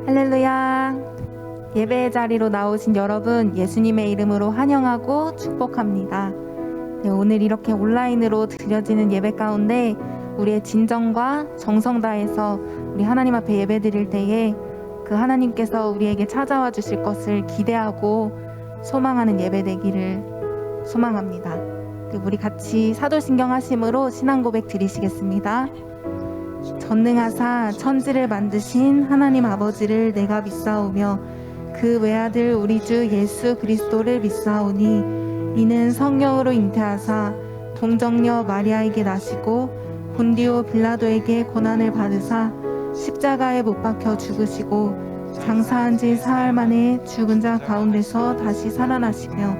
할렐루야. 예배의 자리로 나오신 여러분, 예수님의 이름으로 환영하고 축복합니다. 네, 오늘 이렇게 온라인으로 드려지는 예배 가운데 우리의 진정과 정성 다해서 우리 하나님 앞에 예배 드릴 때에 그 하나님께서 우리에게 찾아와 주실 것을 기대하고 소망하는 예배 되기를 소망합니다. 우리 같이 사도신경 하심으로 신앙 고백 드리시겠습니다. 전능하사 천지를 만드신 하나님 아버지를 내가 믿사오며 그 외아들 우리 주 예수 그리스도를 믿사오니 이는 성령으로 잉태하사 동정녀 마리아에게 나시고 본디오 빌라도에게 고난을 받으사 십자가에 못 박혀 죽으시고 장사한 지 사흘 만에 죽은 자 가운데서 다시 살아나시며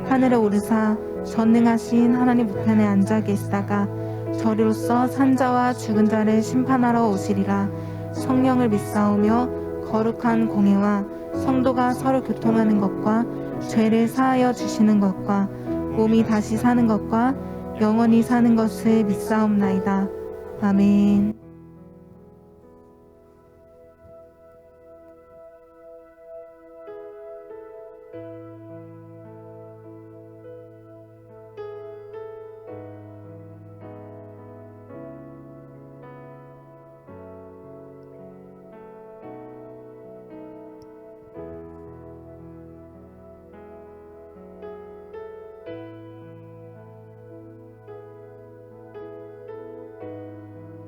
하늘에 오르사 전능하신 하나님 우편에 앉아 계시다가 저리로서 산자와 죽은 자를 심판하러 오시리라. 성령을 믿사오며 거룩한 공예와 성도가 서로 교통하는 것과 죄를 사하여 주시는 것과 몸이 다시 사는 것과 영원히 사는 것을 믿사옵나이다. 아멘.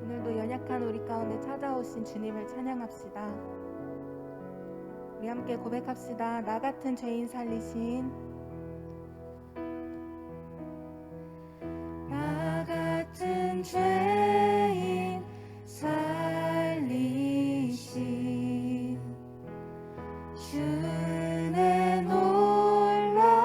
오늘도 연약한 우리 가운데 찾아오신 주님을 찬양합시다. 우리 함께 고백합시다. 나 같은 죄인 살리신 나 같은 죄인 살리신 주의 놀라와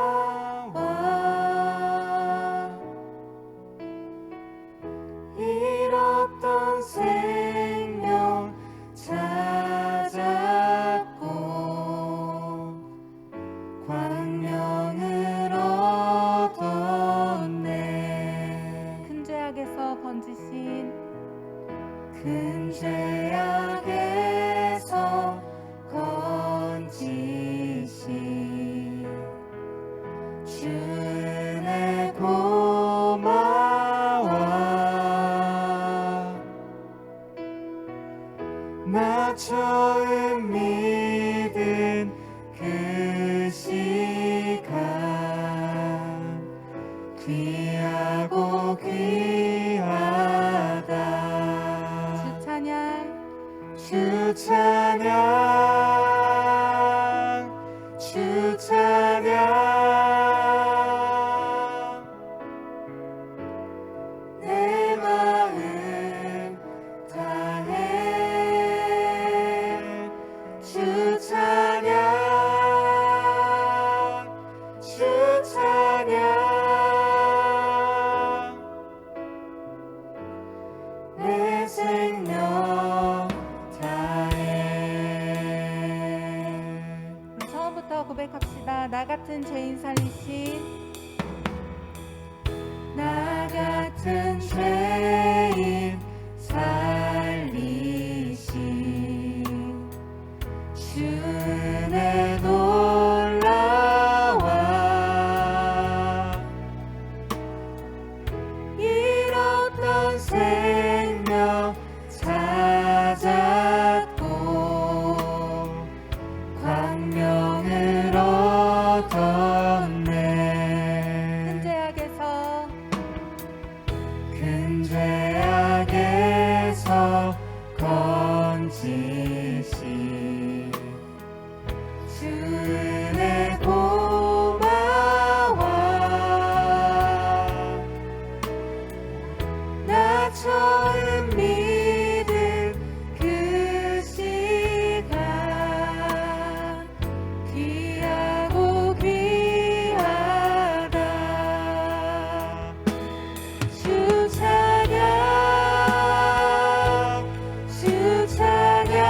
잃었던 생명 찾았고 광명을 얻었네. 큰 죄악에서 번지신 큰 죄악에서 건지신 주의 고마워. 나 처음 믿은 그 시간 귀하고 귀하다. 주 찬양 주 찬양 주 찬양 내 마음 다해 주 찬양 주 찬양 내 생명 다해. 우리 처음부터 고백합시다. 나 같은 죄인 살리신 나 같은 죄인 살리신 주의 놀라와 잃었던 생명 찾았고 광명을 얻었네. 큰 죄악에서 건지신 주의 고마워. 나 처음 믿은 그 시간 귀하고 귀하다. 주 찬양 주 찬양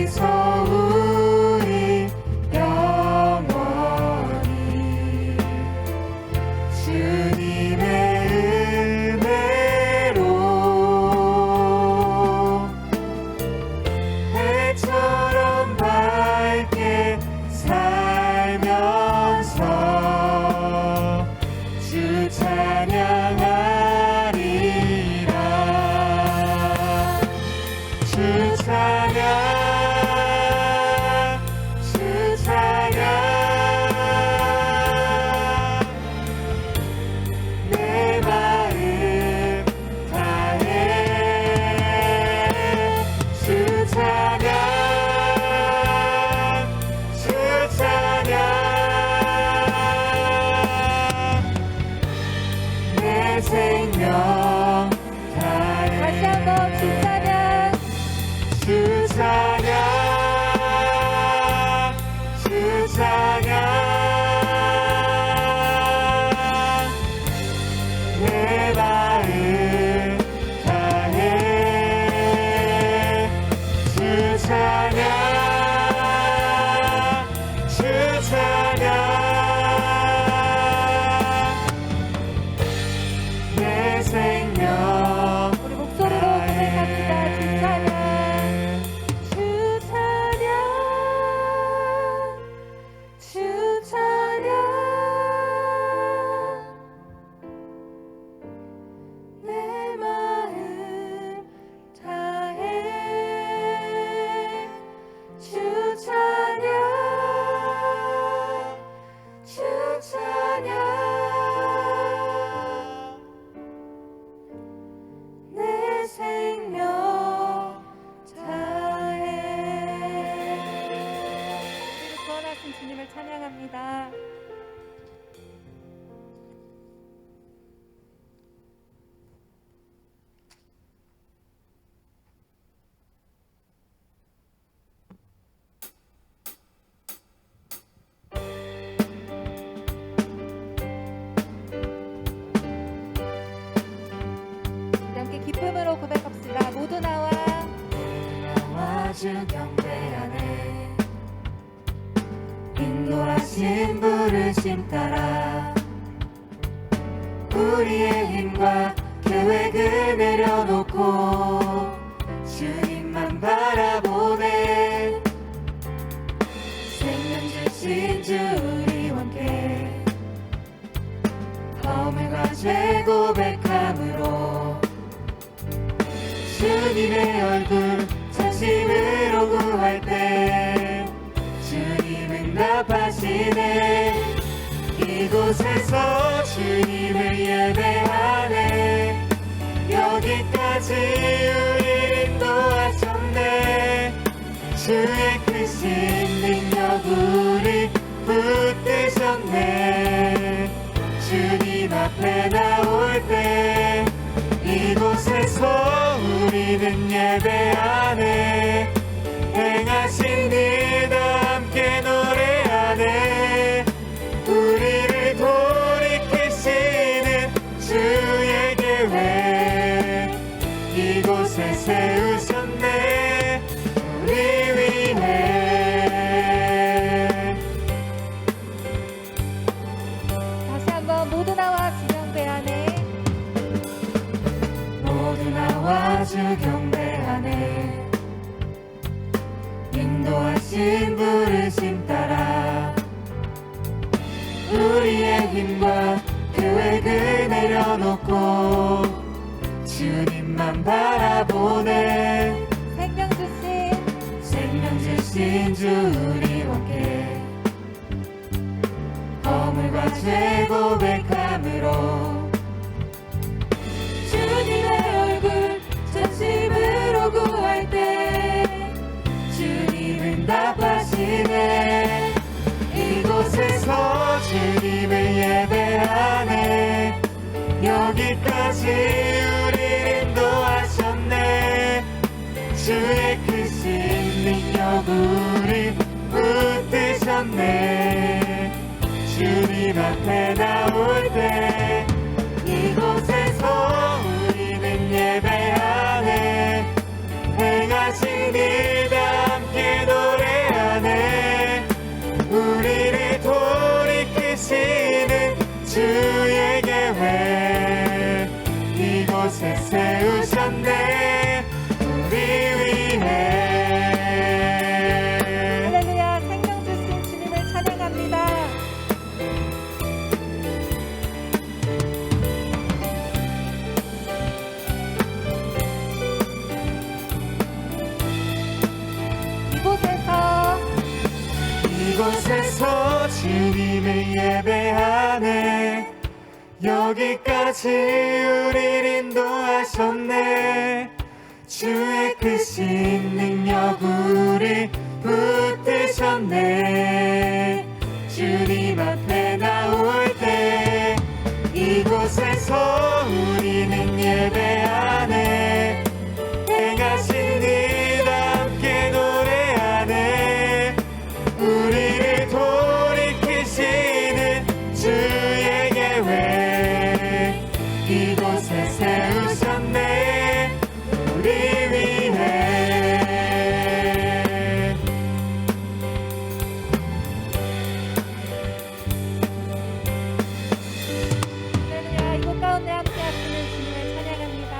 여기서 우리 영원히 주님의 은혜로 해처럼 밝게 살면서 주 찬양하리라. 주 찬양, 주 찬양, 내 마음 다해. 주 찬양, 주 찬양, 내 생명 다해. 다시 한번 주 찬양. 주 찬양, 주 찬양, 내 마음 다해. 주 찬양, 주 찬양, 내 생명 우리 목소리로 고백합니다. 주 찬양. 주 찬양, 주 찬양, 내 마음 다해. 주 찬양, 주 찬양, 내 생명 다해. 우리를 구원하신 주님을 찬양합니다. 우리 함께 기쁨으로 고백합시다. 모두 나와. 나와 주 경배 안에 인도하신 부르심 따라 우리의 힘과 계획을 내려놓고 주님만 바라보네. 생명 주신 주 우리와 함께 허물과 죄 고백함으로 주님의 얼굴 전심으로 구할 때 주님은 답하시네. 이곳에서 주님을 예배하네. 여기까지 우리를 인도하셨네. 주의 크신 능력 우리 붙드셨네. 주님 앞에 나올 때 이곳에서 우리는 예배하네. 행하신 일 다 함께 노래하네. 우리를 돌이키시는 주의 계획 이곳에 세우셨네. 우리 위해. 다시 한번 모두 나와 주 경배하네. 모두 나와 주 경배하네. 인도하신 부르심 따라 우리의 힘과 계획을 내려놓고 주님만 바라보네. 생명 주신 주 우리와 함께 허물과 죄 고백함으로 주님의 얼굴 전심으로 구할 때 주님은 답하시네. 이곳에서 주님을 예배하네. 여기까지 우리를 인도하셨네. 주의 크신 능력 우리 붙드셨네. 주님 앞에 나올 때 이곳에서 우리는 예배하네. 행하신 일 다 함께 이곳에서 주님을 예배하네. 여기까지 우릴 인도하셨네. 주의 크신 능력 우리 붙드셨네. 주님 앞에 나올 때 이곳에서 우리는 예배하네. 행하신 일 함께 노래하네. 우리를 돌이키시는 주의 계획 이곳에 세우셨네. 우리 위해 할렐루야. 이곳 가운데 함께 하시는 주님을 찬양합니다.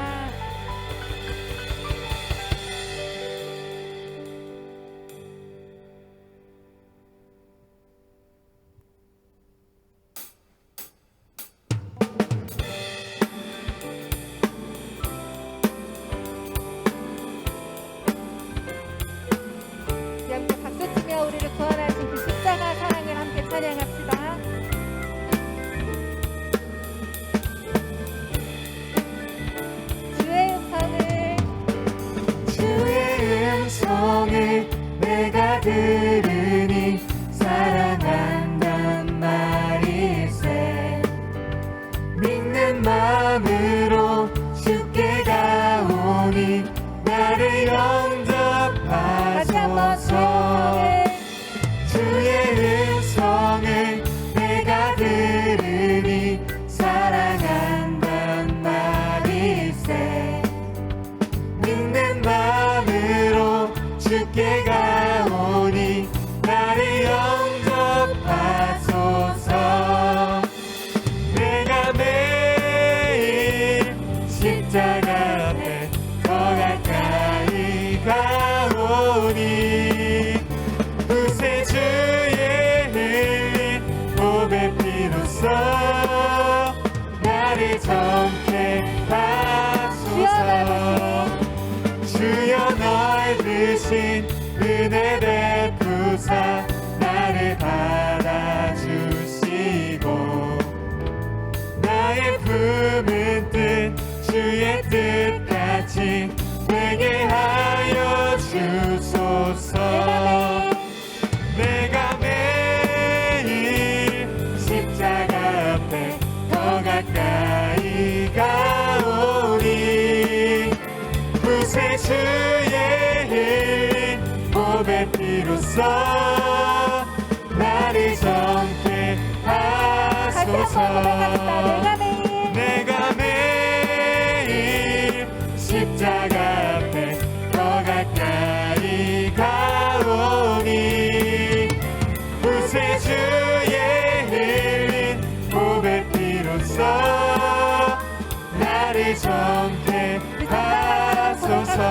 함께 박수치며 우리를 구원하신 그 십자가 사랑을 함께 찬양합시다. 주의 음성을 내가 들으니 사랑한단 말일세. 믿는 마음으로 주께 가오니 나를 다시 한번 영접하소서. 주의 음성을 내가 들으니 사랑한단 말일세. 믿는 마음으로 주께 가오니 나를 영접하소서. 내가 매일 십자가 앞에 더 가까이 가오니 구세주의 흘린 보배 피로써 나를 정케 하소서. 주여 넓으신 은혜 베푸사 나를 받아주시고 나의 품은 뜻 주의 뜻같이 되게 하여 주소서. 내가 매일 십자가 앞에 더 가까이 가오니 구세주의 흘린 보배 피로써 나를 정케 하소서. 내가 매일 십자가 앞에 더 가까이 가오니 구세주의 흘린 보배 피로써 나를 정케 하소서.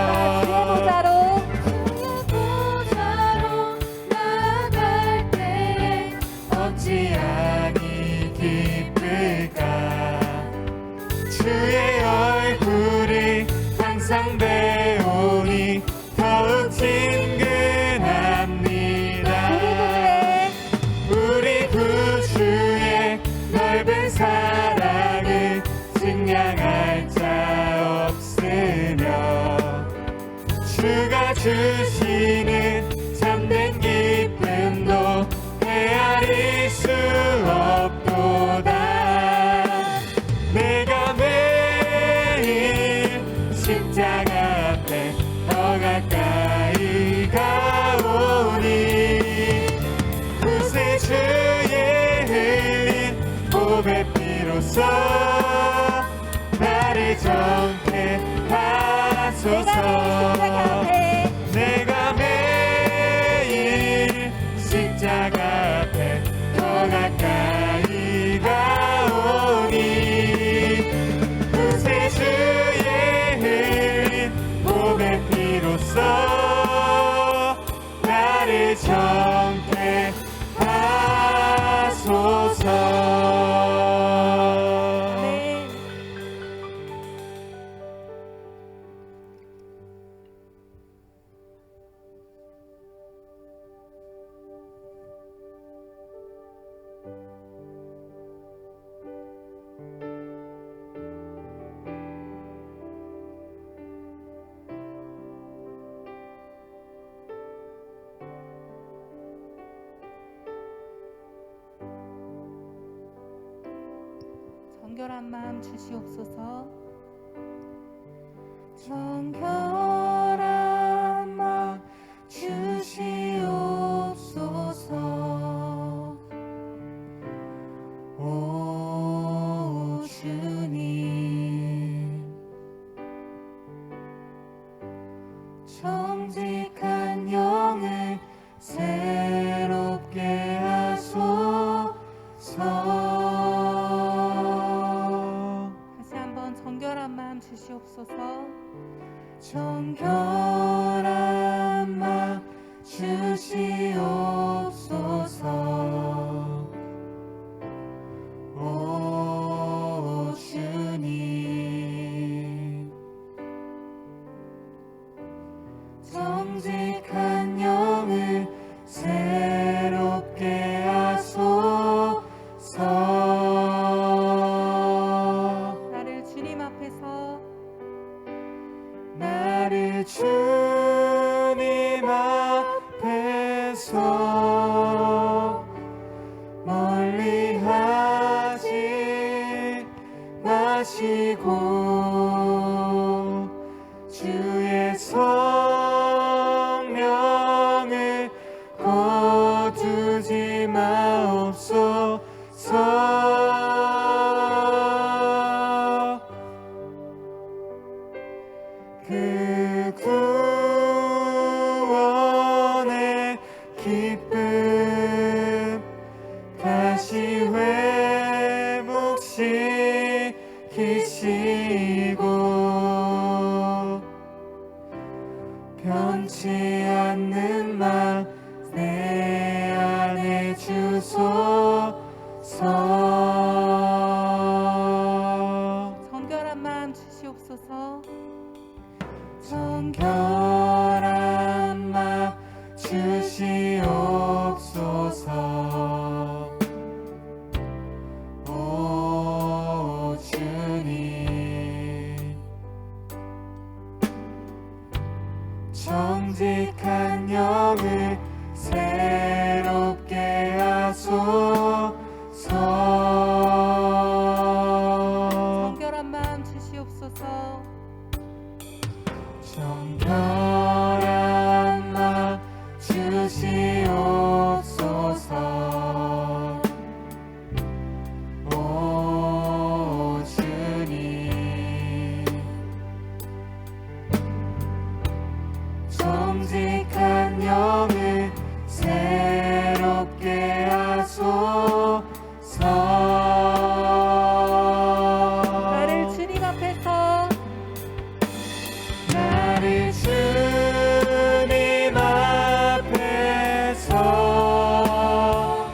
보좌로 나갈 때에 어찌하니 기쁠까. 주의 얼굴이 항상 배우니 더욱 친근합니다. 우리 구주의 넓은 사랑을 증량할 자 없으며 주가 주시는 참된 기쁨도 헤아릴 수 없도다. 내가 매일 십자가 앞에 더 가까이 가오니 구세주의 흘린 보배 피로써 나를 정케 하소서. 내가 매일 십자가 앞에 더 가까이 가오니 구세주의 흘린 보배 피로써 나를 정케 하소서. 네. 정결한 마음 주시옵소서. 정결한 마음 주시옵소서. 오 주님, 정직한 영을 새롭게 하소서. 다시 한번 정결한 마음 주시옵소서. 정결한 마음 주시옵소서. 오 주님, 정직한 영을 새롭게 하소서. 나를 주님 앞에서 멀리 하지 마시고 주의 성령을 거두지 마옵소서. 그 구원의 기쁨 다시 회복시키시고 변치 않는 맘 내 안에 주소서. 정결한 마음 주시옵소서. 정결한 마음 주시옵소서. 오 주님, 정직한 영을 새롭게 하소서. 정결한 마음 주시옵소서. 정결한 마음 주시옵소서. 오 주님, 정직한 영을 새롭게 하소서. 나를 주님 앞에서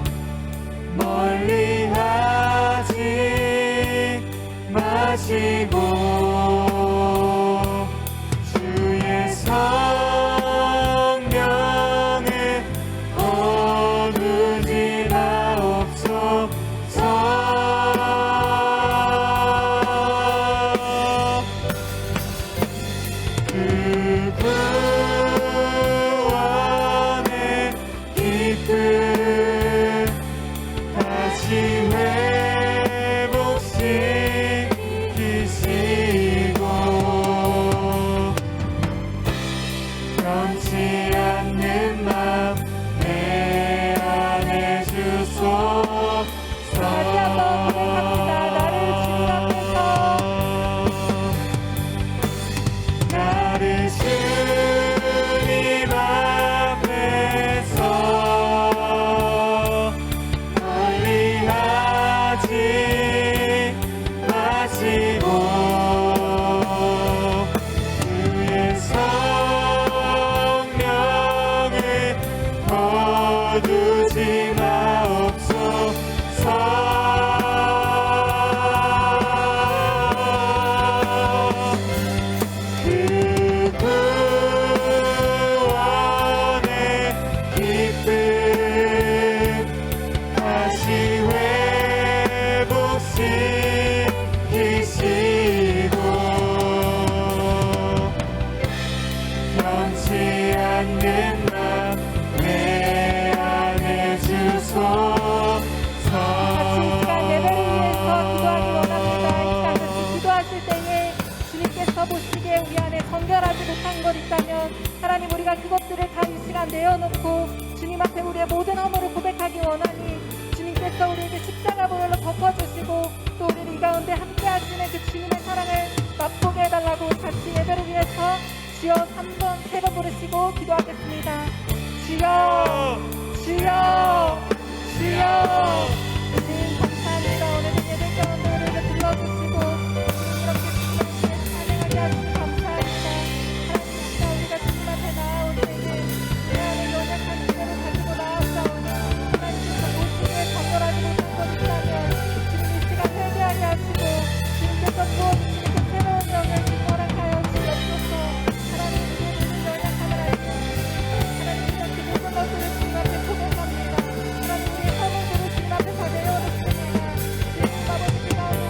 있는 것 있다면 하나님 우리가 그것들을 다 이 시간 내어놓고 주님 앞에 우리의 모든 허물을 고백하기 원하니 주님께서 우리에게 십자가 보혈로 덮어주시고 또 우리를 이 가운데 함께 하시는 그 주님의 사랑을 맛보게 해달라고 같이 예배를 위해서 주여 3번, 3번 부르시고 기도하겠습니다. 주여 주여 주여. 주님 감사합니다. 오늘은 예배 가운데 우리를 불러주시고 이렇게 주님을 찬양하게 하시니 감사합니다. 하나님 우리가 주님 앞에 나아올 때에 하나님의 연약한 기대를 가지고 나아오사오니 하나님께서 모든 정결하지 못한 것 있다면 주님 이 시간 회개하게 하시고 주님께서 부어주시는 그 새로운 영을 허락하여 주옵소서. 하나님 우리의 모든 연약함을 알고 하나님 이렇게 모든 것들을 주님 앞에 고백합니다. 하나님 우리의 허물들을 주님 앞에 다 내어놓습니다. 주님 아버지 그 가운데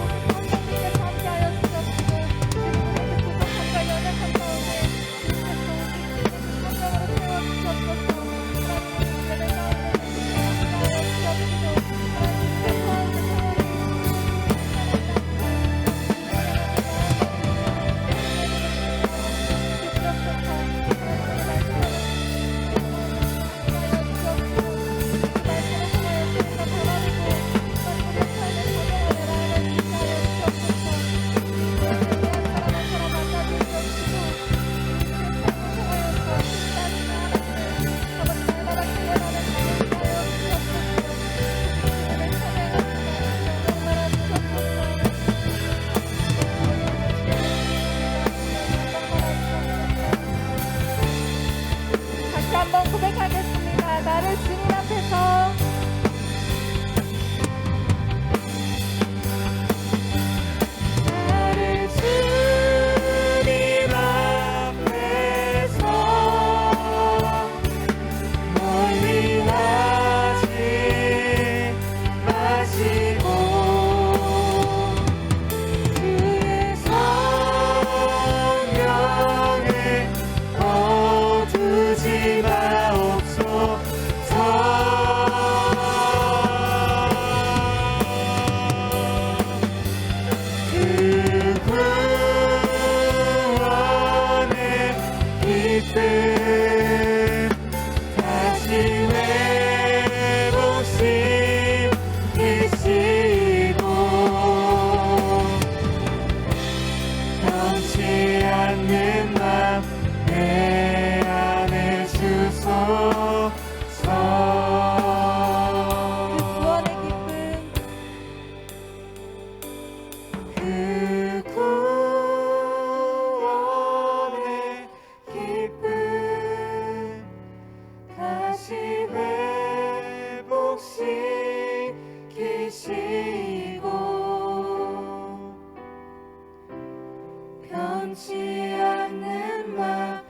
성령님께서 함께하여 주옵시고 주님 우리의 그 부족함과 연약함 가운데 주님께서 우리 성령으로 채워주옵소서. 하나님 우리 예배 가운데 함께하여 주옵시고 하나님께서 다시 한번 고백하겠습니다. 나를 주님 앞에서 나를 주님 앞에서 멀리 하지 마시고 주의 성령을 거두지 마옵소서. 그 구원의 기쁨 다시 회복시키시고 변치 않는 맘 내 안에 주소서. 구원의 기쁨 그 구원의 기쁨 다시 회복시키시고 변치 않는 맘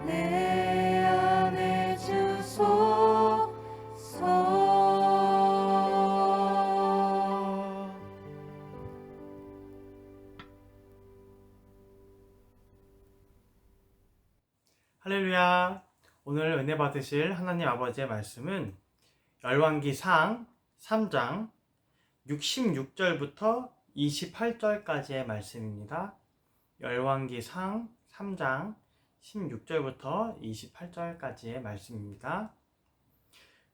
내 안에 주소서. 할렐루야. 오늘 은혜 받으실 하나님 아버지의 말씀은 열왕기상 3장 66절부터 28절까지의 말씀입니다. 열왕기상 3장 16절부터 28절까지의 말씀입니다.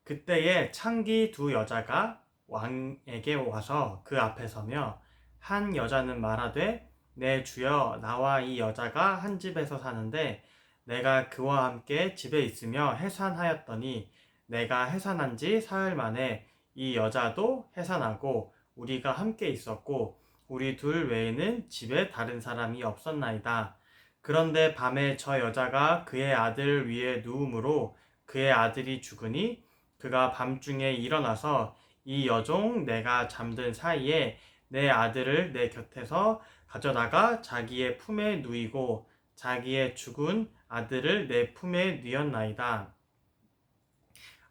그때에 창기 두 여자가 왕에게 와서 그 앞에 서며 한 여자는 말하되 내 주여 나와 이 여자가 한 집에서 사는데 내가 그와 함께 집에 있으며 해산하였더니 내가 해산한 지 사흘 만에 이 여자도 해산하고 우리가 함께 있었고 우리 둘 외에는 집에 다른 사람이 없었나이다. 그런데 밤에 저 여자가 그의 아들 위에 누우므로 그의 아들이 죽으니 그가 밤중에 일어나서 이 여종 내가 잠든 사이에 내 아들을 내 곁에서 가져다가 자기의 품에 누이고 자기의 죽은 아들을 내 품에 누였나이다.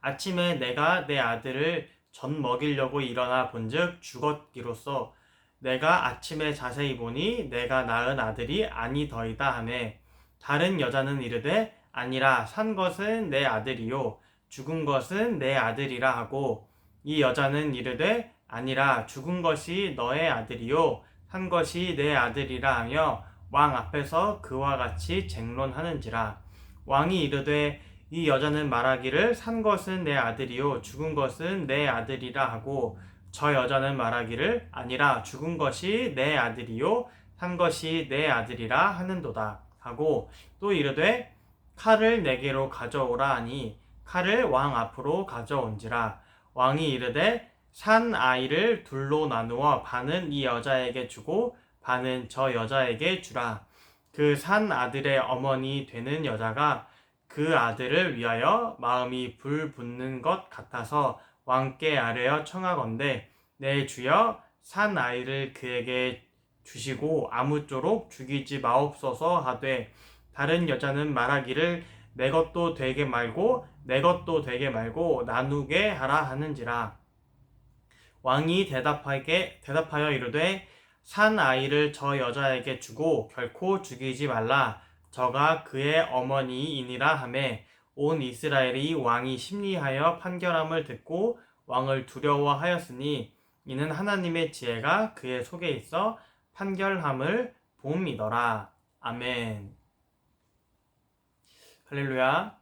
아침에 내가 내 아들을 젖 먹이려고 일어나 본즉 죽었기로써 내가 아침에 자세히 보니 내가 낳은 아들이 아니더이다 하매 다른 여자는 이르되 아니라 산 것은 내 아들이요 죽은 것은 내 아들이라 하고 이 여자는 이르되 아니라 죽은 것이 너의 아들이요 산 것이 내 아들이라 하며 왕 앞에서 그와 같이 쟁론하는지라. 왕이 이르되 이 여자는 말하기를 산 것은 내 아들이요 죽은 것은 내 아들이라 하고, 저 여자는 말하기를 아니라 죽은 것이 내 아들이요 산 것이 내 아들이라 하는도다 하고, 또 이르되 칼을 내게로 가져오라 하니 칼을 왕 앞으로 가져온지라. 왕이 이르되 산 아이를 둘로 나누어 반은 이 여자에게 주고 반은 저 여자에게 주라. 그 산 아들의 어머니 되는 여자가 그 아들을 위하여 마음이 불붙는 것 같아서 왕께 아뢰어 청하건대 내 주여 산 아이를 그에게 주시고 아무쪼록 죽이지 마옵소서 하되, 다른 여자는 말하기를 내 것도 되게 말고 내 것도 되게 말고 나누게 하라 하는지라. 왕이 대답하여 이르되 산 아이를 저 여자에게 주고 결코 죽이지 말라. 저가 그의 어머니이니라 하매, 온 이스라엘이 왕이 심리하여 판결함을 듣고 왕을 두려워하였으니 이는 하나님의 지혜가 그의 속에 있어 판결함을 봄이더라. 아멘. 할렐루야.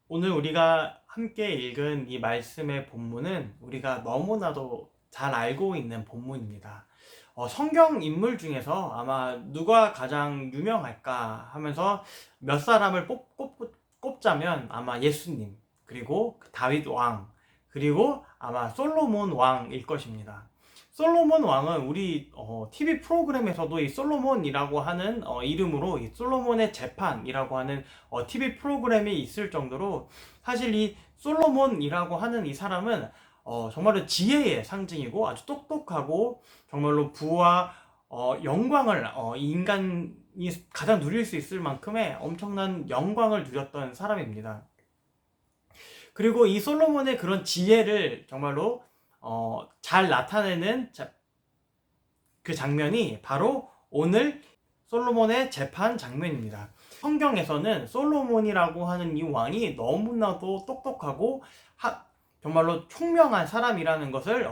오늘 우리가 함께 읽은 이 말씀의 본문은 우리가 너무나도 잘 알고 있는 본문입니다. 성경 인물 중에서 아마 누가 가장 유명할까 하면서 몇 사람을 꼽자면 아마 예수님, 그리고 다윗 왕, 그리고 아마 솔로몬 왕일 것입니다. 솔로몬 왕은 우리 TV 프로그램에서도 이 솔로몬이라고 하는 이름으로 이 솔로몬의 재판이라고 하는 TV 프로그램이 있을 정도로, 사실 이 솔로몬이라고 하는 이 사람은 정말로 지혜의 상징이고 아주 똑똑하고 정말로 부와 영광을 인간이 가장 누릴 수 있을 만큼의 엄청난 영광을 누렸던 사람입니다. 그리고 이 솔로몬의 그런 지혜를 정말로 잘 나타내는 그 장면이 바로 오늘 솔로몬의 재판 장면입니다. 성경에서는 솔로몬이라고 하는 이 왕이 너무나도 똑똑하고 정말로 총명한 사람이라는 것을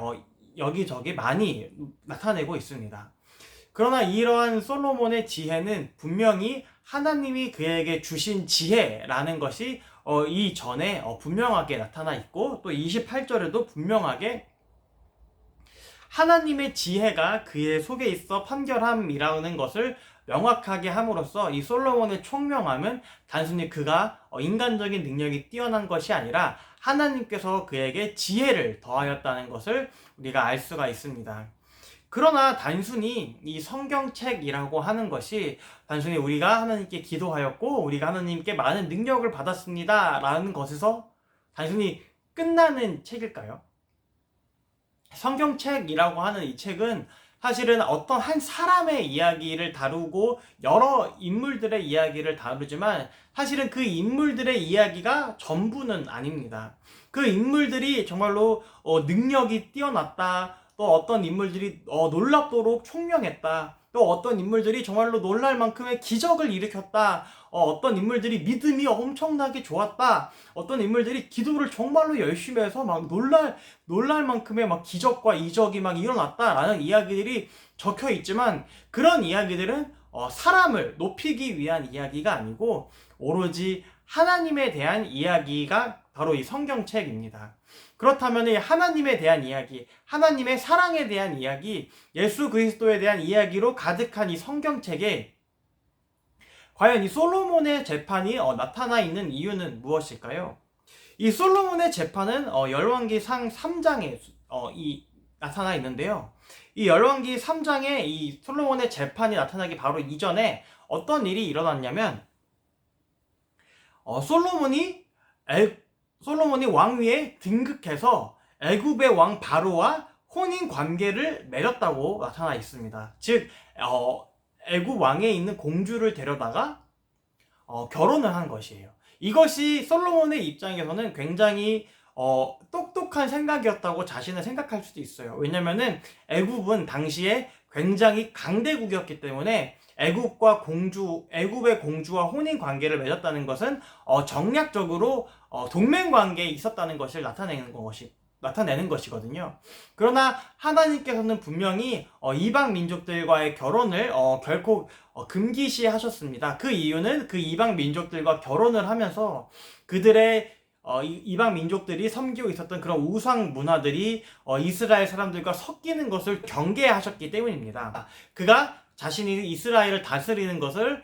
여기저기 많이 나타내고 있습니다. 그러나 이러한 솔로몬의 지혜는 분명히 하나님이 그에게 주신 지혜라는 것이 이전에 분명하게 나타나 있고, 또 28절에도 분명하게 하나님의 지혜가 그의 속에 있어 판결함이라는 것을 명확하게 함으로써 이 솔로몬의 총명함은 단순히 그가 인간적인 능력이 뛰어난 것이 아니라 하나님께서 그에게 지혜를 더하였다는 것을 우리가 알 수가 있습니다. 그러나 단순히 이 성경책이라고 하는 것이 단순히 우리가 하나님께 기도하였고 우리가 하나님께 많은 능력을 받았습니다 라는 것에서 단순히 끝나는 책일까요? 성경책이라고 하는 이 책은 사실은 어떤 한 사람의 이야기를 다루고 여러 인물들의 이야기를 다루지만 사실은 그 인물들의 이야기가 전부는 아닙니다. 그 인물들이 정말로 능력이 뛰어났다, 또 어떤 인물들이 놀랍도록 총명했다, 또 어떤 인물들이 정말로 놀랄 만큼의 기적을 일으켰다, 어떤 인물들이 믿음이 엄청나게 좋았다, 어떤 인물들이 기도를 정말로 열심히 해서 막 놀랄 만큼의 막 기적과 이적이 막 일어났다라는 이야기들이 적혀 있지만, 그런 이야기들은 사람을 높이기 위한 이야기가 아니고 오로지 하나님에 대한 이야기가 바로 이 성경책입니다. 그렇다면 이 하나님에 대한 이야기, 하나님의 사랑에 대한 이야기, 예수 그리스도에 대한 이야기로 가득한 이 성경책에 과연 이 솔로몬의 재판이 나타나 있는 이유는 무엇일까요? 이 솔로몬의 재판은 열왕기상 3장에 나타나 있는데요. 이 열왕기 3장에 이 솔로몬의 재판이 나타나기 바로 이전에 어떤 일이 일어났냐면, 솔로몬이 왕위에 등극해서 애굽의 왕 바로와 혼인 관계를 맺었다고 나타나 있습니다. 즉 애굽 왕에 있는 공주를 데려다가 결혼을 한 것이에요. 이것이 솔로몬의 입장에서는 굉장히 똑똑한 생각이었다고 자신을 생각할 수도 있어요. 왜냐면은 애굽은 당시에 굉장히 강대국이었기 때문에 애굽의 공주와 혼인 관계를 맺었다는 것은 정략적으로 동맹 관계에 있었다는 것을 나타내는 나타내는 것이거든요. 그러나 하나님께서는 분명히 이방 민족들과의 결혼을 결코 금기시하셨습니다. 그 이유는 그 이방 민족들과 결혼을 하면서 그들의 이방 민족들이 섬기고 있었던 그런 우상 문화들이 이스라엘 사람들과 섞이는 것을 경계하셨기 때문입니다. 그가 자신이 이스라엘을 다스리는 것을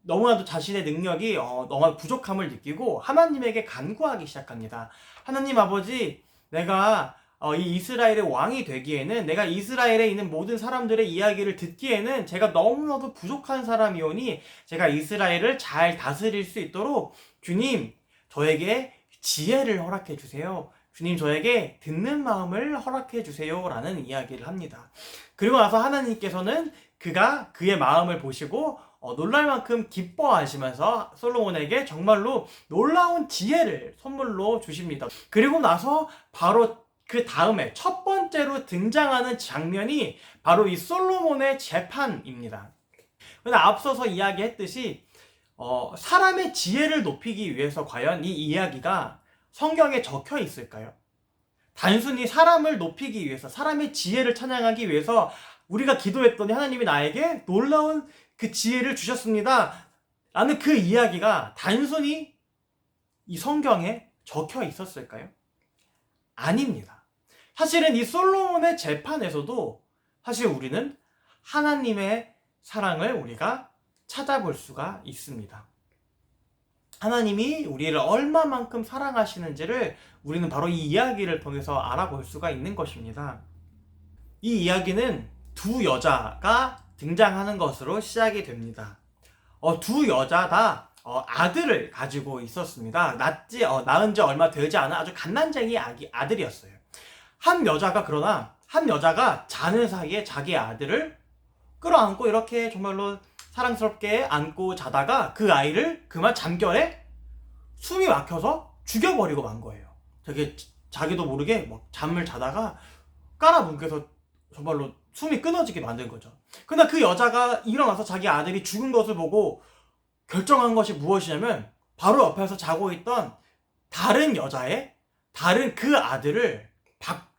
너무나도 자신의 능력이 너무 부족함을 느끼고 하나님에게 간구하기 시작합니다. 하나님 아버지, 내가 이 이스라엘의 왕이 되기에는, 내가 이스라엘에 있는 모든 사람들의 이야기를 듣기에는 제가 너무나도 부족한 사람이오니 제가 이스라엘을 잘 다스릴 수 있도록 주님, 저에게 지혜를 허락해 주세요. 주님, 저에게 듣는 마음을 허락해 주세요. 라는 이야기를 합니다. 그리고 나서 하나님께서는 그의 마음을 보시고 놀랄 만큼 기뻐하시면서 솔로몬에게 정말로 놀라운 지혜를 선물로 주십니다. 그리고 나서 바로 그 다음에 첫 번째로 등장하는 장면이 바로 이 솔로몬의 재판입니다. 근데 앞서서 이야기했듯이 사람의 지혜를 높이기 위해서 과연 이 이야기가 성경에 적혀 있을까요? 단순히 사람을 높이기 위해서, 사람의 지혜를 찬양하기 위해서 우리가 기도했더니 하나님이 나에게 놀라운 그 지혜를 주셨습니다 라는 그 이야기가 단순히 이 성경에 적혀 있었을까요? 아닙니다. 사실은 이 솔로몬의 재판에서도 사실 우리는 하나님의 사랑을 우리가 찾아볼 수가 있습니다. 하나님이 우리를 얼마만큼 사랑하시는지를 우리는 바로 이 이야기를 통해서 알아볼 수가 있는 것입니다. 이 이야기는 두 여자가 등장하는 것으로 시작이 됩니다. 두 여자 다 아들을 가지고 있었습니다. 낳은 지 얼마 되지 않은 아주 갓난쟁이 아들이었어요. 한 여자가 자는 사이에 자기 아들을 끌어안고 이렇게 정말로 사랑스럽게 안고 자다가 그 아이를 그만 잠결에 숨이 막혀서 죽여버리고 만 거예요. 자기도 모르게 막 잠을 자다가 깔아뭉개서 정말로 숨이 끊어지게 만든 거죠. 근데 그 여자가 일어나서 자기 아들이 죽은 것을 보고 결정한 것이 무엇이냐면 바로 옆에서 자고 있던 다른 그 아들을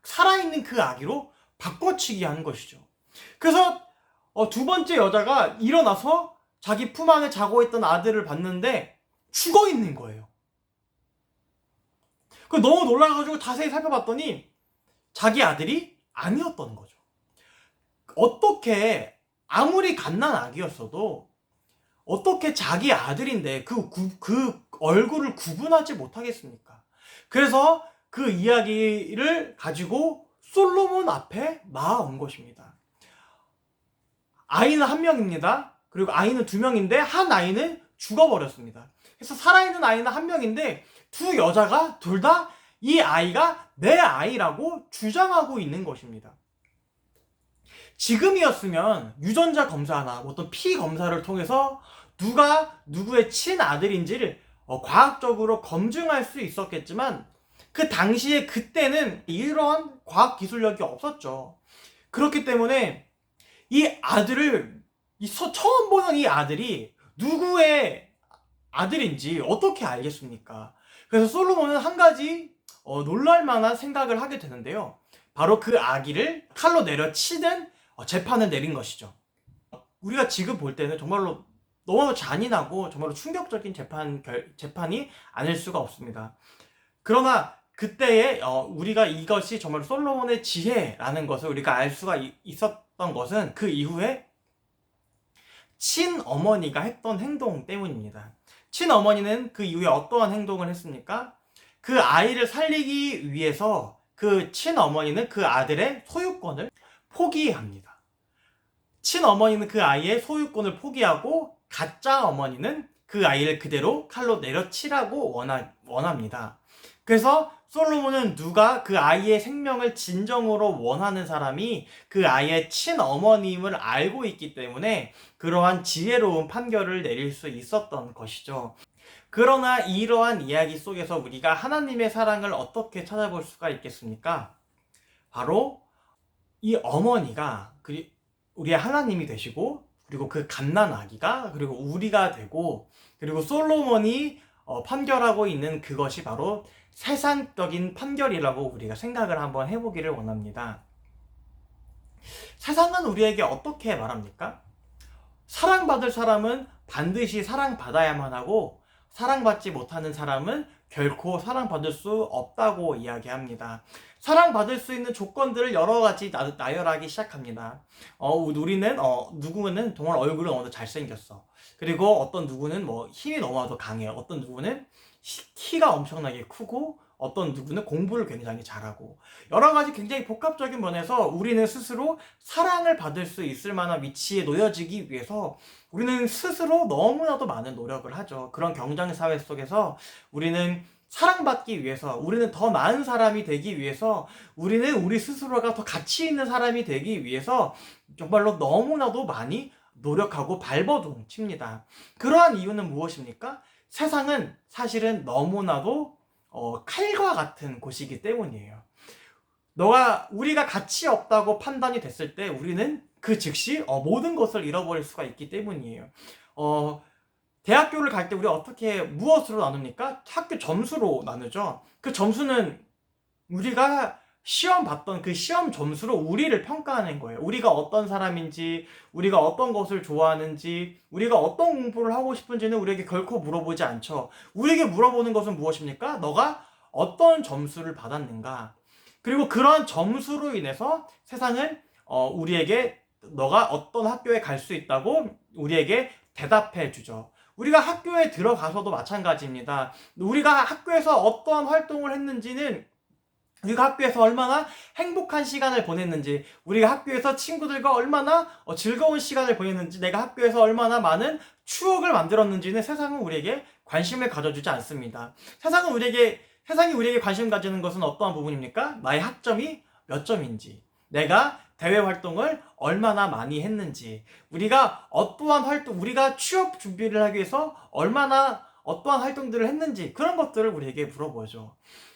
살아있는 그 아기로 바꿔치기 하는 것이죠. 그래서 두 번째 여자가 일어나서 자기 품 안에 자고 있던 아들을 봤는데 죽어 있는 거예요. 너무 놀라가지고 자세히 살펴봤더니 자기 아들이 아니었던 거죠. 어떻게 아무리 갓난 아기였어도 어떻게 자기 아들인데 그 얼굴을 구분하지 못하겠습니까? 그래서 그 이야기를 가지고 솔로몬 앞에 나아온 것입니다. 아이는 한 명입니다. 그리고 아이는 두 명인데 한 아이는 죽어버렸습니다. 그래서 살아있는 아이는 한 명인데 두 여자가 둘 다 이 아이가 내 아이라고 주장하고 있는 것입니다. 지금이었으면 유전자 검사나 어떤 피 검사를 통해서 누가 누구의 친아들인지를 과학적으로 검증할 수 있었겠지만 그 당시에 그때는 이러한 과학 기술력이 없었죠. 그렇기 때문에 이 아들을 처음 보는 이 아들이 누구의 아들인지 어떻게 알겠습니까? 그래서 솔로몬은 한 가지 놀랄만한 생각을 하게 되는데요. 바로 그 아기를 칼로 내려치는 재판을 내린 것이죠. 우리가 지금 볼 때는 정말로 너무 잔인하고 정말로 충격적인 재판이 아닐 수가 없습니다. 그러나 그때에 우리가 이것이 정말 솔로몬의 지혜라는 것을 우리가 알 수가 있었던 것은 그 이후에 친어머니가 했던 행동 때문입니다. 친어머니는 그 이후에 어떠한 행동을 했습니까? 그 아이를 살리기 위해서 그 친어머니는 그 아들의 소유권을 포기합니다. 친어머니는 그 아이의 소유권을 포기하고 가짜 어머니는 그 아이를 그대로 칼로 내려치라고 원합니다. 그래서 솔로몬은 누가 그 아이의 생명을 진정으로 원하는 사람이 그 아이의 친어머님을 알고 있기 때문에 그러한 지혜로운 판결을 내릴 수 있었던 것이죠. 그러나 이러한 이야기 속에서 우리가 하나님의 사랑을 어떻게 찾아볼 수가 있겠습니까? 바로 이 어머니가 우리의 하나님이 되시고, 그리고 그 갓난아기가 그리고 우리가 되고, 그리고 솔로몬이 판결하고 있는 그것이 바로 세상적인 판결이라고 우리가 생각을 한번 해보기를 원합니다. 세상은 우리에게 어떻게 말합니까? 사랑받을 사람은 반드시 사랑받아야만 하고 사랑받지 못하는 사람은 결코 사랑받을 수 없다고 이야기합니다. 사랑받을 수 있는 조건들을 여러 가지 나열하기 시작합니다. 우리는 누구는 정말 얼굴은 너무 잘생겼어. 그리고 어떤 누구는 뭐 힘이 너무나도 강해요. 어떤 누구는 키가 엄청나게 크고 어떤 누구는 공부를 굉장히 잘하고 여러 가지 굉장히 복합적인 면에서 우리는 스스로 사랑을 받을 수 있을 만한 위치에 놓여지기 위해서 우리는 스스로 너무나도 많은 노력을 하죠. 그런 경쟁사회 속에서 우리는 사랑받기 위해서, 우리는 더 나은 사람이 되기 위해서, 우리는 우리 스스로가 더 가치 있는 사람이 되기 위해서 정말로 너무나도 많이 노력하고 발버둥 칩니다. 그러한 이유는 무엇입니까? 세상은 사실은 너무나도 칼과 같은 곳이기 때문이에요. 우리가 가치 없다고 판단이 됐을 때 우리는 그 즉시 모든 것을 잃어버릴 수가 있기 때문이에요. 대학교를 갈 때 우리가 무엇으로 나눕니까? 학교 점수로 나누죠. 그 점수는 우리가 시험 봤던 그 시험 점수로 우리를 평가하는 거예요. 우리가 어떤 사람인지, 우리가 어떤 것을 좋아하는지, 우리가 어떤 공부를 하고 싶은지는 우리에게 결코 물어보지 않죠. 우리에게 물어보는 것은 무엇입니까? 너가 어떤 점수를 받았는가? 그리고 그런 점수로 인해서 세상은 우리에게 너가 어떤 학교에 갈 수 있다고 우리에게 대답해 주죠. 우리가 학교에 들어가서도 마찬가지입니다. 우리가 학교에서 어떠한 활동을 했는지는 우리가 학교에서 얼마나 행복한 시간을 보냈는지, 우리가 학교에서 친구들과 얼마나 즐거운 시간을 보냈는지, 내가 학교에서 얼마나 많은 추억을 만들었는지는 세상은 우리에게 관심을 가져주지 않습니다. 세상이 우리에게 관심 가지는 것은 어떠한 부분입니까? 나의 학점이 몇 점인지, 내가 대외 활동을 얼마나 많이 했는지, 우리가 취업 준비를 하기 위해서 얼마나 어떠한 활동들을 했는지, 그런 것들을 우리에게 물어보죠.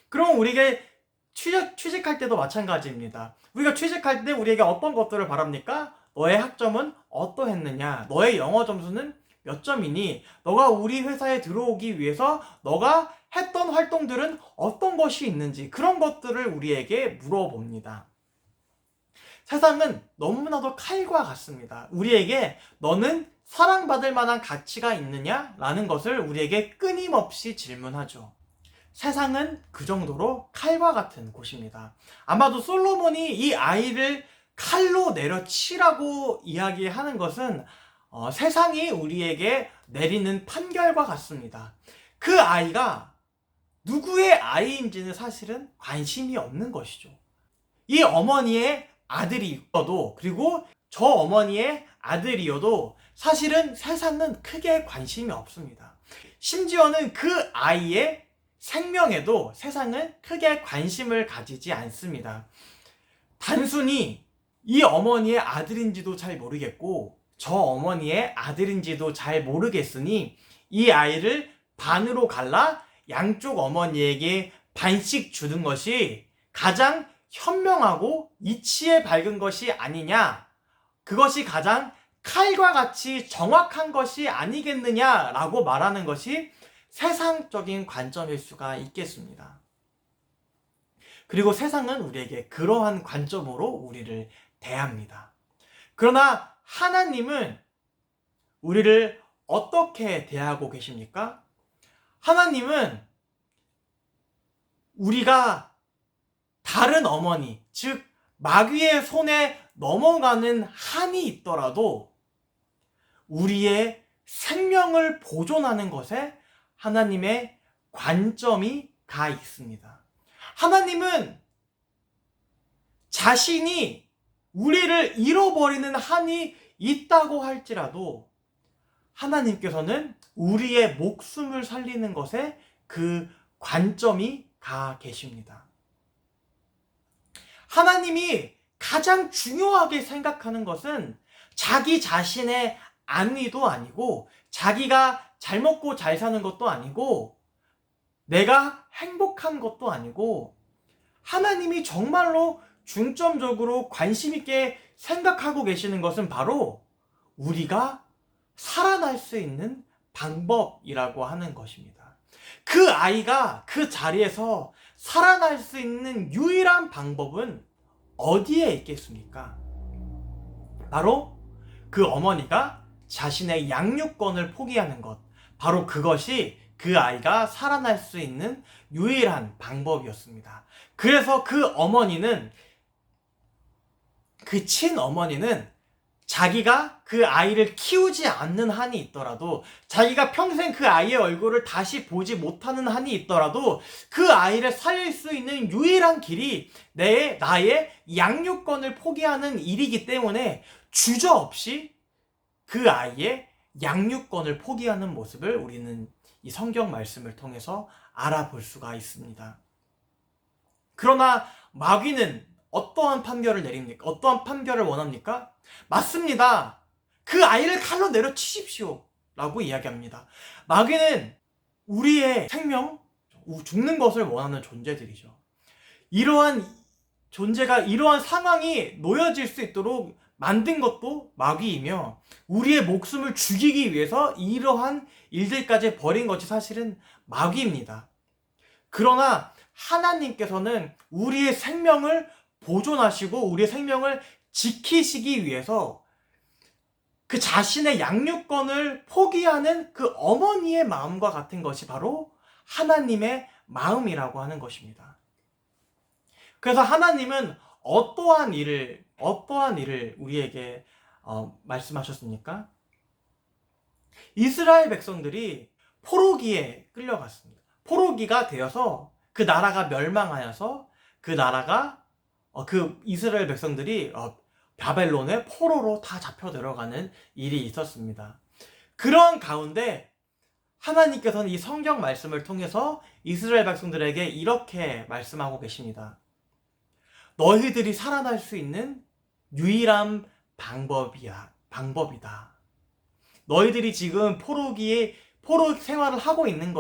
그럼 우리에게 취직할 때도 마찬가지입니다. 우리가 취직할 때 우리에게 어떤 것들을 바랍니까? 너의 학점은 어떠했느냐? 너의 영어 점수는 몇 점이니? 너가 우리 회사에 들어오기 위해서 너가 했던 활동들은 어떤 것이 있는지, 그런 것들을 우리에게 물어봅니다. 세상은 너무나도 칼과 같습니다. 우리에게 너는 사랑받을 만한 가치가 있느냐? 라는 것을 우리에게 끊임없이 질문하죠. 세상은 그 정도로 칼과 같은 곳입니다. 아마도 솔로몬이 이 아이를 칼로 내려치라고 이야기하는 것은 세상이 우리에게 내리는 판결과 같습니다. 그 아이가 누구의 아이인지는 사실은 관심이 없는 것이죠. 이 어머니의 아들이어도, 그리고 저 어머니의 아들이어도 사실은 세상은 크게 관심이 없습니다. 심지어는 그 아이의 생명에도 세상은 크게 관심을 가지지 않습니다. 단순히 이 어머니의 아들인지도 잘 모르겠고 저 어머니의 아들인지도 잘 모르겠으니 이 아이를 반으로 갈라 양쪽 어머니에게 반씩 주는 것이 가장 현명하고 이치에 밝은 것이 아니냐, 그것이 가장 칼과 같이 정확한 것이 아니겠느냐라고 말하는 것이 세상적인 관점일 수가 있겠습니다. 그리고 세상은 우리에게 그러한 관점으로 우리를 대합니다. 그러나 하나님은 우리를 어떻게 대하고 계십니까? 하나님은 우리가 다른 어머니, 즉 마귀의 손에 넘어가는 한이 있더라도 우리의 생명을 보존하는 것에 하나님의 관점이 가 있습니다. 하나님은 자신이 우리를 잃어버리는 한이 있다고 할지라도 하나님께서는 우리의 목숨을 살리는 것에 그 관점이 가 계십니다. 하나님이 가장 중요하게 생각하는 것은 자기 자신의 안위도 아니고, 자기가 잘 먹고 잘 사는 것도 아니고, 내가 행복한 것도 아니고, 하나님이 정말로 중점적으로 관심 있게 생각하고 계시는 것은 바로 우리가 살아날 수 있는 방법이라고 하는 것입니다. 그 아이가 그 자리에서 살아날 수 있는 유일한 방법은 어디에 있겠습니까? 바로 그 어머니가 자신의 양육권을 포기하는 것. 바로 그것이 그 아이가 살아날 수 있는 유일한 방법이었습니다. 그래서 그 친어머니는 자기가 그 아이를 키우지 않는 한이 있더라도, 자기가 평생 그 아이의 얼굴을 다시 보지 못하는 한이 있더라도 그 아이를 살릴 수 있는 유일한 길이 나의 양육권을 포기하는 일이기 때문에 주저없이 그 아이의 양육권을 포기하는 모습을 우리는 이 성경 말씀을 통해서 알아볼 수가 있습니다. 그러나 마귀는 어떠한 판결을 내립니까? 어떠한 판결을 원합니까? 맞습니다. 그 아이를 칼로 내려치십시오 라고 이야기합니다. 마귀는 우리의 생명, 죽는 것을 원하는 존재들이죠. 이러한 존재가, 이러한 상황이 놓여질 수 있도록 만든 것도 마귀이며, 우리의 목숨을 죽이기 위해서 이러한 일들까지 벌인 것이 사실은 마귀입니다. 그러나 하나님께서는 우리의 생명을 보존하시고 우리의 생명을 지키시기 위해서 그 자신의 양육권을 포기하는 그 어머니의 마음과 같은 것이 바로 하나님의 마음이라고 하는 것입니다. 그래서 하나님은 어떠한 일을 우리에게 말씀하셨습니까? 이스라엘 백성들이 포로기에 끌려갔습니다. 포로기가 되어서 그 나라가 멸망하여서 그 나라가 그 이스라엘 백성들이 바벨론의 포로로 다 잡혀 들어가는 일이 있었습니다. 그런 가운데 하나님께서는 이 성경 말씀을 통해서 이스라엘 백성들에게 이렇게 말씀하고 계십니다. 너희들이 살아날 수 있는 유일한 방법이다. 너희들이 지금 포로 생활을 하고 있는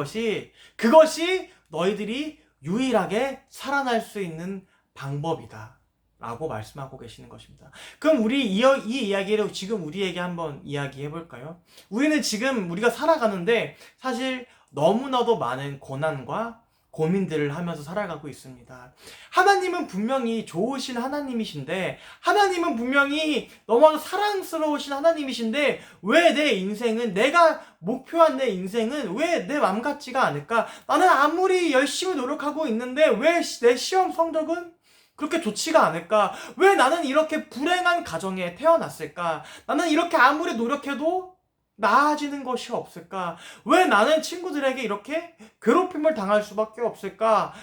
그것이 너희들이 유일하게 살아날 수 있는 방법이다 라고 말씀하고 계시는 것입니다. 그럼 우리 이 이야기를 지금 우리에게 한번 이야기해 볼까요? 우리는 지금 우리가 살아가는데 사실 너무나도 많은 고난과 고민들을 하면서 살아가고 있습니다. 하나님은 분명히 좋으신 하나님이신데, 하나님은 분명히 너무 사랑스러우신 하나님이신데, 왜 내 인생은, 내가 목표한 내 인생은 왜 내 맘 같지가 않을까? 나는 아무리 열심히 노력하고 있는데 왜 내 시험 성적은 그렇게 좋지가 않을까? 왜 나는 이렇게 불행한 가정에 태어났을까? 나는 이렇게 아무리 노력해도 나아지는 것이 없을까? 왜 나는 친구들에게 이렇게 괴롭힘을 당할 수밖에 없을까?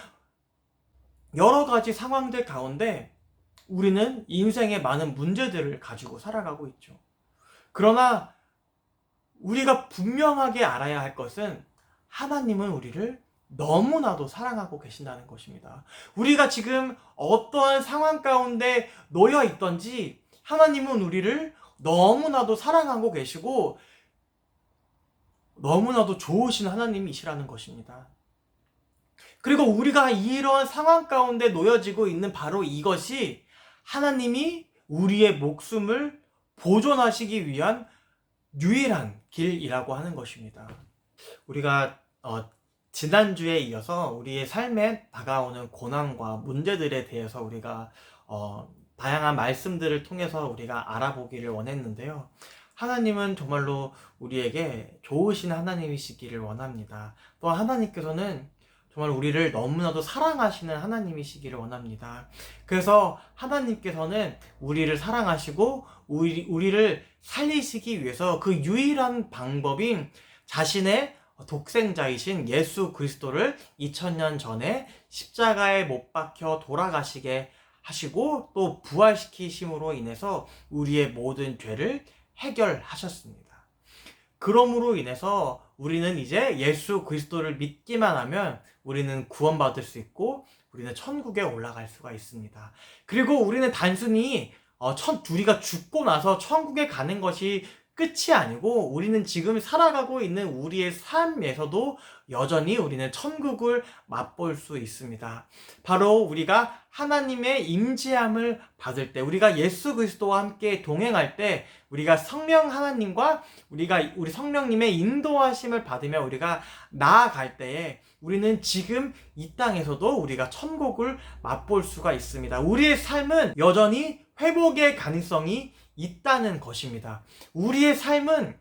여러 가지 상황들 가운데 우리는 인생의 많은 문제들을 가지고 살아가고 있죠. 그러나 우리가 분명하게 알아야 할 것은 하나님은 우리를 너무나도 사랑하고 계신다는 것입니다. 우리가 지금 어떠한 상황 가운데 놓여 있던지 하나님은 우리를 너무나도 사랑하고 계시고 너무나도 좋으신 하나님이시라는 것입니다. 그리고 우리가 이러한 상황 가운데 놓여지고 있는 바로 이것이 하나님이 우리의 목숨을 보존하시기 위한 유일한 길이라고 하는 것입니다. 우리가 지난주에 이어서 우리의 삶에 다가오는 고난과 문제들에 대해서 우리가 다양한 말씀들을 통해서 우리가 알아보기를 원했는데요. 하나님은 정말로 우리에게 좋으신 하나님이시기를 원합니다. 또한 하나님께서는 정말 우리를 너무나도 사랑하시는 하나님이시기를 원합니다. 그래서 하나님께서는 우리를 사랑하시고 우리를 살리시기 위해서 그 유일한 방법인 자신의 독생자이신 예수 그리스도를 2000년 전에 십자가에 못 박혀 돌아가시게 하시고 또 부활시키심으로 인해서 우리의 모든 죄를 해결하셨습니다. 그러므로 인해서 우리는 이제 예수 그리스도를 믿기만 하면 우리는 구원받을 수 있고 우리는 천국에 올라갈 수가 있습니다. 그리고 우리는 단순히 우리가 죽고 나서 천국에 가는 것이 끝이 아니고 우리는 지금 살아가고 있는 우리의 삶에서도 여전히 우리는 천국을 맛볼 수 있습니다. 바로 우리가 하나님의 임재함을 받을 때, 우리가 예수 그리스도와 함께 동행할 때, 우리가 성령 하나님과 우리 성령님의 인도하심을 받으며 우리가 나아갈 때에 우리는 지금 이 땅에서도 우리가 천국을 맛볼 수가 있습니다. 우리의 삶은 여전히 회복의 가능성이 있다는 것입니다. 우리의 삶은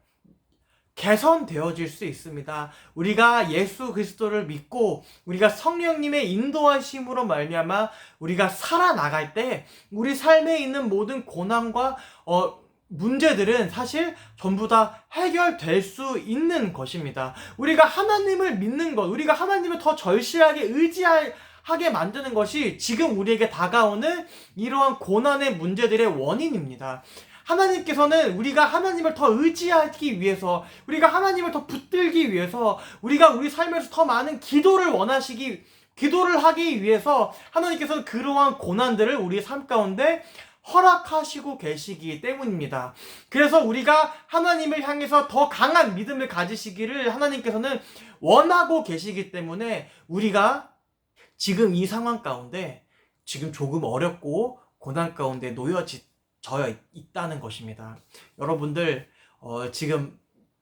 개선되어질 수 있습니다. 우리가 예수 그리스도를 믿고 우리가 성령님의 인도하심으로 말미암아 우리가 살아나갈 때 우리 삶에 있는 모든 고난과 문제들은 사실 전부 다 해결될 수 있는 것입니다. 우리가 하나님을 믿는 것, 우리가 하나님을 더 절실하게 의지하게 만드는 것이 지금 우리에게 다가오는 이러한 고난의 문제들의 원인입니다. 하나님께서는 우리가 하나님을 더 의지하기 위해서, 우리가 하나님을 더 붙들기 위해서, 우리가 우리 삶에서 더 많은 기도를 하기 위해서 하나님께서는 그러한 고난들을 우리 삶 가운데 허락하시고 계시기 때문입니다. 그래서 우리가 하나님을 향해서 더 강한 믿음을 가지시기를 하나님께서는 원하고 계시기 때문에 우리가 지금 이 상황 가운데 지금 조금 어렵고 고난 가운데 놓여져 있다는 것입니다. 여러분들 지금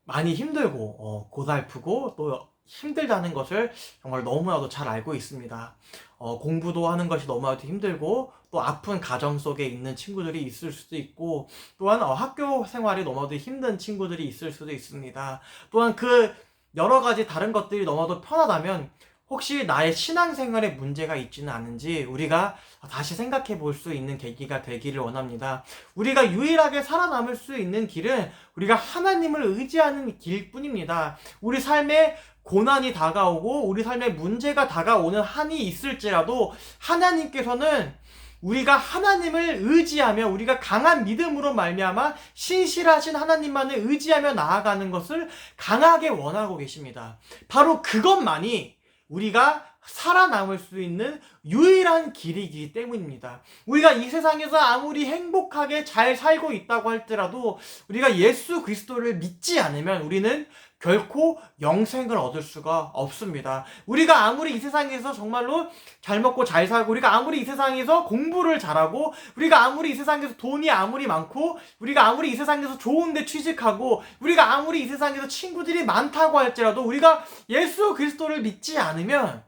많이 힘들고 고달프고 또 힘들다는 것을 정말 너무나도 잘 알고 있습니다. 공부도 하는 것이 너무나도 힘들고 또 아픈 가정 속에 있는 친구들이 있을 수도 있고 또한 학교 생활이 너무나도 힘든 친구들이 있을 수도 있습니다. 또한 그 여러 가지 다른 것들이 너무나도 편하다면 혹시 나의 신앙생활에 문제가 있지는 않은지 우리가 다시 생각해 볼 수 있는 계기가 되기를 원합니다. 우리가 유일하게 살아남을 수 있는 길은 우리가 하나님을 의지하는 길뿐입니다. 우리 삶에 고난이 다가오고 우리 삶에 문제가 다가오는 한이 있을지라도 하나님께서는 우리가 하나님을 의지하며 우리가 강한 믿음으로 말미암아 신실하신 하나님만을 의지하며 나아가는 것을 강하게 원하고 계십니다. 바로 그것만이 우리가 살아남을 수 있는 유일한 길이기 때문입니다. 우리가 이 세상에서 아무리 행복하게 잘 살고 있다고 할지라도 우리가 예수 그리스도를 믿지 않으면 우리는 결코 영생을 얻을 수가 없습니다. 우리가 아무리 이 세상에서 정말로 잘 먹고 잘 살고, 우리가 아무리 이 세상에서 공부를 잘하고, 우리가 아무리 이 세상에서 돈이 아무리 많고, 우리가 아무리 이 세상에서 좋은 데 취직하고, 우리가 아무리 이 세상에서 친구들이 많다고 할지라도 우리가 예수 그리스도를 믿지 않으면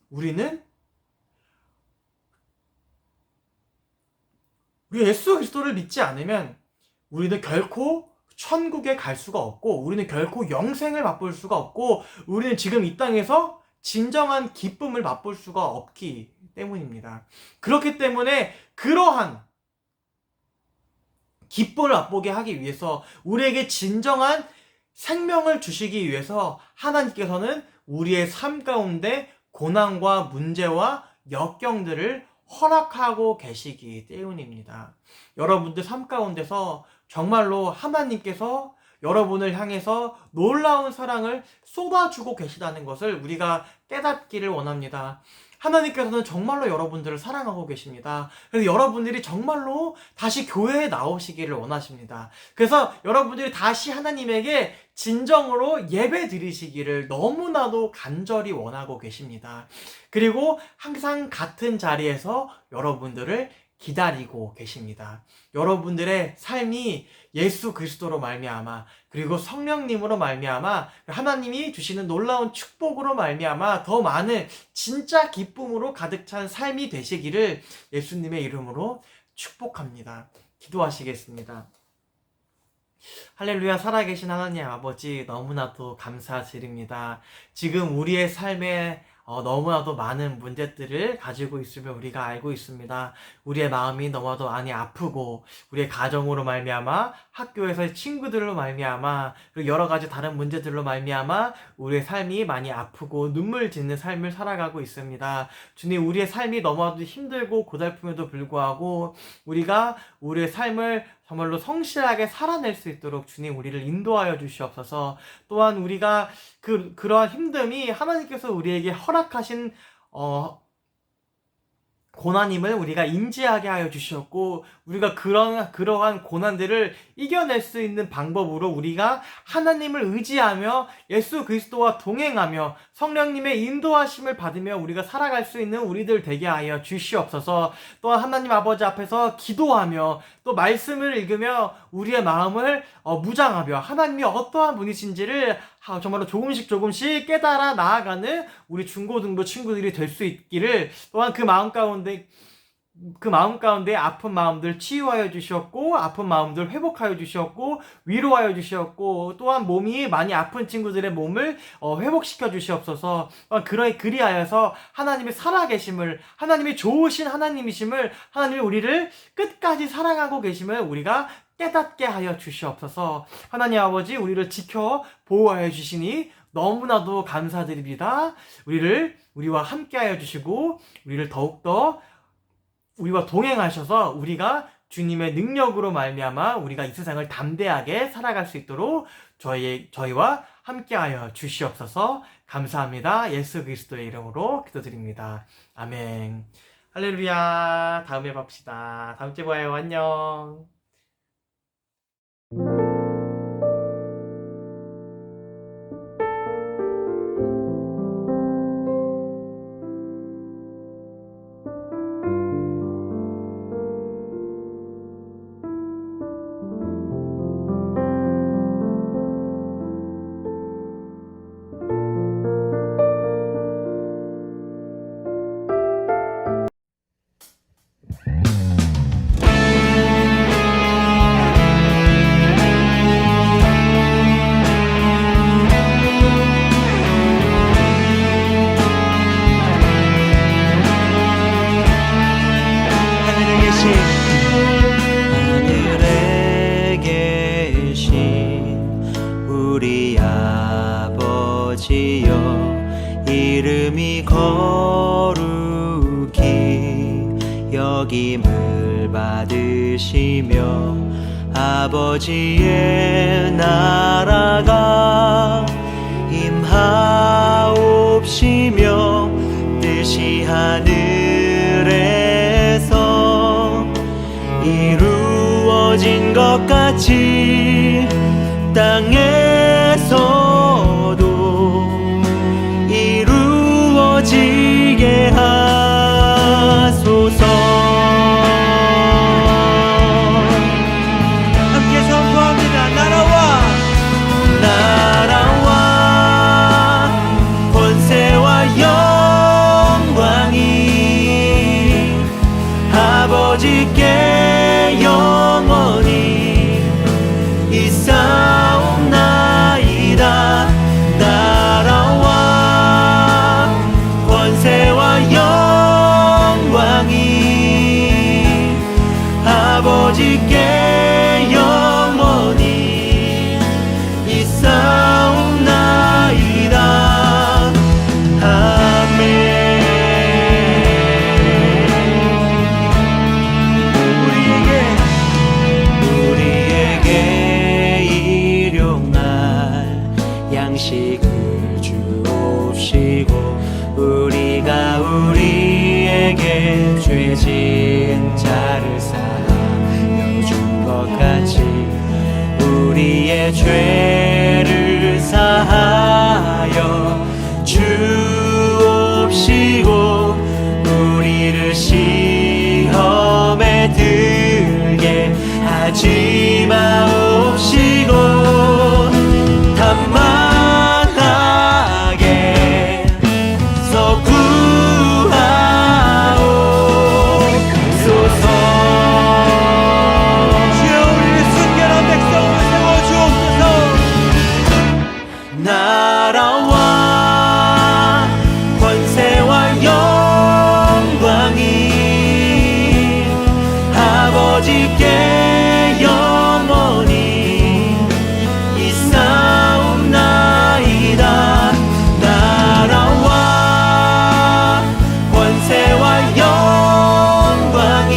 우리가 예수 그리스도를 믿지 않으면 우리는 결코 천국에 갈 수가 없고 우리는 결코 영생을 맛볼 수가 없고 우리는 지금 이 땅에서 진정한 기쁨을 맛볼 수가 없기 때문입니다. 그렇기 때문에 그러한 기쁨을 맛보게 하기 위해서 우리에게 진정한 생명을 주시기 위해서 하나님께서는 우리의 삶 가운데 고난과 문제와 역경들을 허락하고 계시기 때문입니다. 여러분들 삶 가운데서 정말로 하나님께서 여러분을 향해서 놀라운 사랑을 쏟아주고 계시다는 것을 우리가 깨닫기를 원합니다. 하나님께서는 정말로 여러분들을 사랑하고 계십니다. 그래서 여러분들이 정말로 다시 교회에 나오시기를 원하십니다. 그래서 여러분들이 다시 하나님에게 진정으로 예배 드리시기를 너무나도 간절히 원하고 계십니다. 그리고 항상 같은 자리에서 여러분들을 기다리고 계십니다. 여러분들의 삶이 예수 그리스도로 말미암아 그리고 성령님으로 말미암아 하나님이 주시는 놀라운 축복으로 말미암아 더 많은 진짜 기쁨으로 가득 찬 삶이 되시기를 예수님의 이름으로 축복합니다. 기도하시겠습니다. 할렐루야. 살아계신 하나님 아버지 너무나도 감사드립니다. 지금 우리의 삶에 너무나도 많은 문제들을 가지고 있으며 우리가 알고 있습니다. 우리의 마음이 너무나도 많이 아프고 우리의 가정으로 말미암아 학교에서의 친구들로 말미암아 그리고 여러 가지 다른 문제들로 말미암아 우리의 삶이 많이 아프고 눈물 짓는 삶을 살아가고 있습니다. 주님, 우리의 삶이 너무나도 힘들고 고달픔에도 불구하고 우리가 우리의 삶을 정말로 성실하게 살아낼 수 있도록 주님 우리를 인도하여 주시옵소서. 또한 우리가 그러한 힘듦이 하나님께서 우리에게 허락하신 고난임을 우리가 인지하게 하여 주셨고, 우리가 그러한 고난들을 이겨낼 수 있는 방법으로 우리가 하나님을 의지하며 예수 그리스도와 동행하며 성령님의 인도하심을 받으며 우리가 살아갈 수 있는 우리들 되게 하여 주시옵소서. 또한 하나님 아버지 앞에서 기도하며 또 말씀을 읽으며 우리의 마음을 무장하며 하나님이 어떠한 분이신지를 정말로 조금씩 깨달아 나아가는 우리 중고등부 친구들이 될 수 있기를, 또한 그 마음 가운데 아픈 마음들 치유하여 주셨고, 아픈 마음들 회복하여 주셨고, 위로하여 주셨고, 또한 몸이 많이 아픈 친구들의 몸을 회복시켜 주시옵소서. 그리하여서 하나님의 살아계심을, 하나님이 좋으신 하나님이심을, 하나님이 우리를 끝까지 사랑하고 계심을 우리가 깨닫게 하여 주시옵소서. 하나님 아버지, 우리를 지켜 보호하여 주시니 너무나도 감사드립니다. 우리와 함께 하여 주시고, 우리를 더욱더 우리와 동행하셔서 우리가 주님의 능력으로 말미암아 우리가 이 세상을 담대하게 살아갈 수 있도록 저희와 함께하여 주시옵소서. 감사합니다. 예수 그리스도의 이름으로 기도드립니다. 아멘. 할렐루야. 다음에 봅시다. 다음 주에 봐요. 안녕. 하늘에 계신 우리 아버지여, 이름이 거룩히 여김을 받으시며 아버지의 나라가 임하옵시며 뜻이 하늘에서 이루어진 것 같이 땅에서도 이루어지게 하소서. 함께 선포합니다. 나라와 권세와 영광이 아버지께 영원히 있사옵나이다. 나라와 권세와 영광이 아버지께 영원히 있사옵나이다. 아멘. 양식을 주옵시고 우리가 우리에게 죄진 자를 사하여 준 것 같이 우리의 죄를 사하여 주옵시고 우리를 시험에 들게 하지 마옵시고 단만하게 서 구하옵소서. 주여 우리를 순결한 백성으로 세워주옵소서. 나라와 권세와 영광이 아버지께 영원히 있사옵나이다. 나라와 권세와 영광이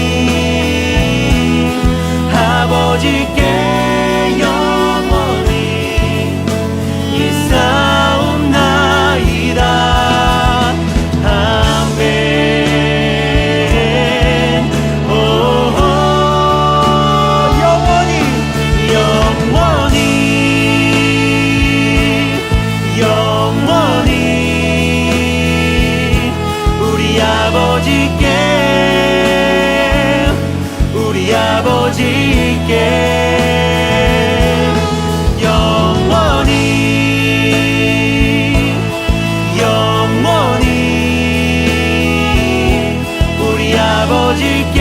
아버지께 영원히 있사옵나이다. 아멘. 가질게